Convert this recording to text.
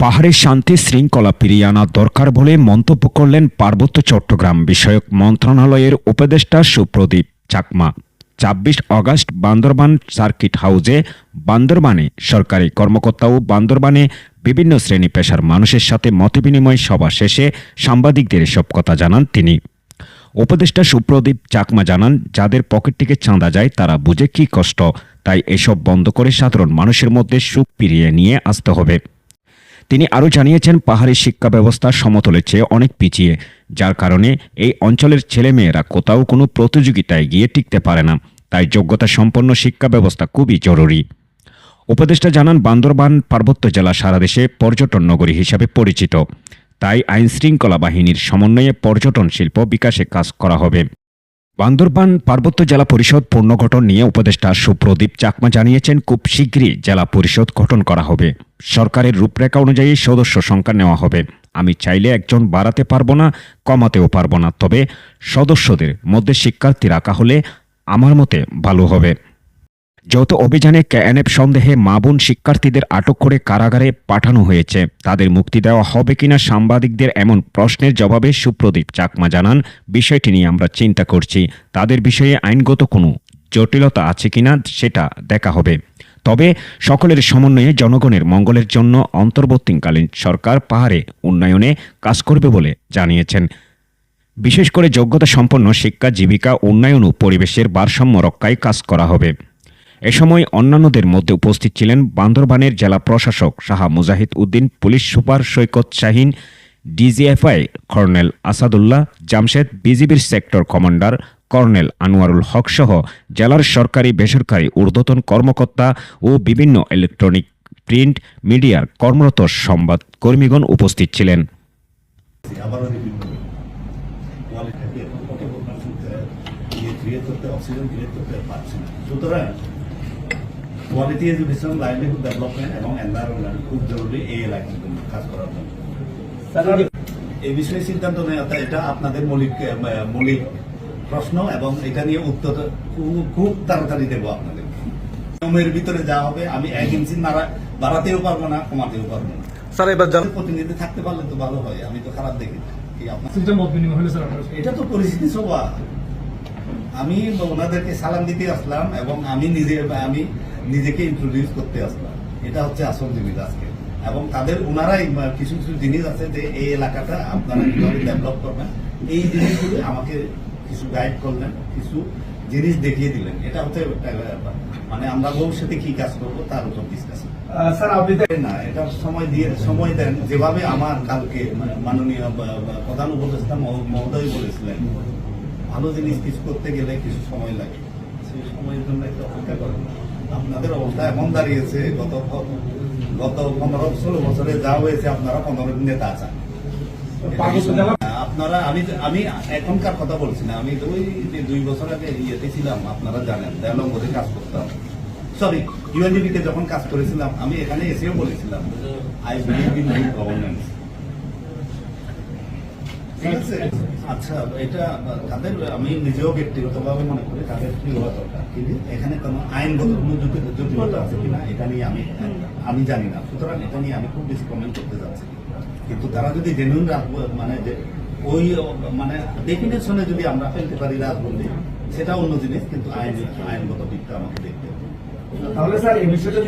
পাহাড়ে শান্তি শৃঙ্খলা ফিরিয়ে আনা দরকার বলে মন্তব্য করলেন পার্বত্য চট্টগ্রাম বিষয়ক মন্ত্রণালয়ের উপদেষ্টা সুপ্রদীপ চাকমা। ২৬ আগস্ট বান্দরবান সার্কিট হাউসে বান্দরবানে সরকারি কর্মকর্তা ও বান্দরবানে বিভিন্ন শ্রেণী পেশার মানুষের সাথে মতবিনিময় সভা শেষে সাংবাদিকদের এসব কথা জানান তিনি। উপদেষ্টা সুপ্রদীপ চাকমা জানান, যাদের পকেট থেকে চাঁদা যায় তারা বুঝে কি কষ্ট, তাই এসব বন্ধ করে সাধারণ মানুষের মধ্যে সুখ ফিরিয়ে নিয়ে আসতে হবে। তিনি আরও জানিয়েছেন, পাহাড়ি শিক্ষা ব্যবস্থা সমতলের চেয়ে অনেক পিছিয়ে, যার কারণে এই অঞ্চলের ছেলেমেয়েরা কোথাও কোনো প্রতিযোগিতায় গিয়ে টিকতে পারে না। তাই যোগ্যতা সম্পন্ন শিক্ষা ব্যবস্থা খুবই জরুরি। উপদেষ্টা জানান, বান্দরবান পার্বত্য জেলা সারা দেশে পর্যটন নগরী হিসাবে পরিচিত। তাই আইন শৃঙ্খলা বাহিনীর সমন্বয়ে পর্যটন শিল্প বিকাশে কাজ করা হবে। বান্দরবান পার্বত্য জেলা পরিষদ পুনর্গঠন নিয়ে উপদেষ্টা সুপ্রদীপ চাকমা জানিয়েছেন, খুব শীঘ্রই জেলা পরিষদ গঠন করা হবে। সরকারের রূপরেখা অনুযায়ী সদস্য সংখ্যা নেওয়া হবে। আমি চাইলে একজন বাড়াতে পারবো না, কমাতেও পারবো না, তবে সদস্যদের মধ্যে শিক্ষার্থী রাখা হলে আমার মতে ভালো হবে। যৌথ অভিযানে কেএনএফ সন্দেহে মা বোন শিক্ষার্থীদের আটক করে কারাগারে পাঠানো হয়েছে। তাদের মুক্তি দেওয়া হবে কিনা সাংবাদিকদের এমন প্রশ্নের জবাবে সুপ্রদীপ চাকমা জানান, বিষয়টি নিয়ে আমরা চিন্তা করছি। তাদের বিষয়ে আইনগত কোনো জটিলতা আছে কিনা সেটা দেখা হবে। তবে সকলের সমন্বয়ে জনগণের মঙ্গলের জন্য অন্তর্বর্তীকালীন সরকার পাহাড়ে উন্নয়নে কাজ করবে বলে জানিয়েছেন। বিশেষ করে যোগ্যতা সম্পন্ন শিক্ষা, জীবিকা উন্নয়ন ও পরিবেশের ভারসাম্য রক্ষায় কাজ করা হবে। এ সময় অন্যান্যদের মধ্যে উপস্থিত ছিলেন বান্দরবানের জেলা প্রশাসক শাহ মুজাহিদ উদ্দিন, পুলিশ সুপার সৈকত শাহীন, ডিজিএফআই কর্নেল আসাদুল্লাহ জামশেদ, বিজিবির sector commander colonel Anwarul Haque সহ জেলার সরকারি বেসরকারি ঊর্ধ্বতন কর্মকর্তা ও বিভিন্ন ইলেকট্রনিক প্রিন্ট মিডিয়ার কর্মরত সংবাদ কর্মীগণ উপস্থিত ছিলেন। কোয়ালিটি এডুকেশন, লাইভলিহুড ডেভেলপমেন্ট এবং এনভায়রনমেন্ট খুব জরুরি এই এলাকার জন্য কাজ করার জন্য। এই বিষয়ে সিদ্ধান্ত নেওয়া এটা আপনাদের মৌলিক প্রশ্ন এবং এটা নিয়ে উত্তর খুব তাড়াতাড়ি দেবো আপনাদের। নিয়মের ভিতরে যা হবে, আমি 1 ইঞ্চি বাড়াতেও পারবো না, কমাতেও পারবো না। স্যার এবার প্রতিনিধি থাকতে পারলে তো ভালো হয়, আমি তো খারাপ দেখি। এটা তো পরিস্থিতি সভা, আমি ওনাদেরকে সালাম দিতে আসলাম এবং আমি নিজেকে ইন্ট্রোডিউস করতে আসলাম। এটা হচ্ছে আসল জিনিস আজকে। এবং তাদের ওনারাই কিছু কিছু জিনিস আছে যে এই এলাকাটা আপনারা কিভাবে ডেভেলপ করবেন, এই জিনিসগুলো আমাকে কিছু গাইড করলেন, কিছু জিনিস দেখিয়ে দিলেন। এটা হচ্ছে মানে আমরা ভবিষ্যতে কি কাজ করবো তার উপর ডিসকাশন। স্যার আপনি না এটা সময় দেন যেভাবে আমার কালকে মাননীয় প্রধান উপদেষ্টা মহোদয় বলেছিলেন, ভালো জিনিস কিছু করতে গেলে কিছু সময় লাগে, সেই সময়ের জন্য একটু অপেক্ষা করেন। আপনাদের অবস্থা এমন দাঁড়িয়েছে, গত 15-16 বছরে যা হয়েছে আপনারা 15 দিনে তা চান। আপনারা আমি এখনকার কথা বলছি না, আমি ওই 2 বছর আগে ইয়েতে ছিলাম, আপনারা জানেন দয়ালম্বরে কাজ করতাম, সরি ইউএনডিপিতে যখন কাজ করেছিলাম, আমি এখানে এসেও বলেছিলাম I believe in good governance. আচ্ছা, এটা তাদের আমি নিজেও ব্যক্তিগতভাবে মনে করি তাদের কি হওয়া দরকার, কিন্তু এখানে কোনো আইনগত কোনো জটিলতা আছে কিনা এটা নিয়ে আমি জানি না। সুতরাং এটা নিয়ে আমি খুব বেশি কমেন্ট করতে যাচ্ছি। কিন্তু তারা যদি জেনুইন মানে ওই মানে ডেফিনেশনে যদি আমরা ফেলতে পারি রাজবন্দী, সেটা অন্য জিনিস, কিন্তু আইনগত দিকটা আমাকে দেখতে হবে। তাহলে স্যার এই বিষয়টা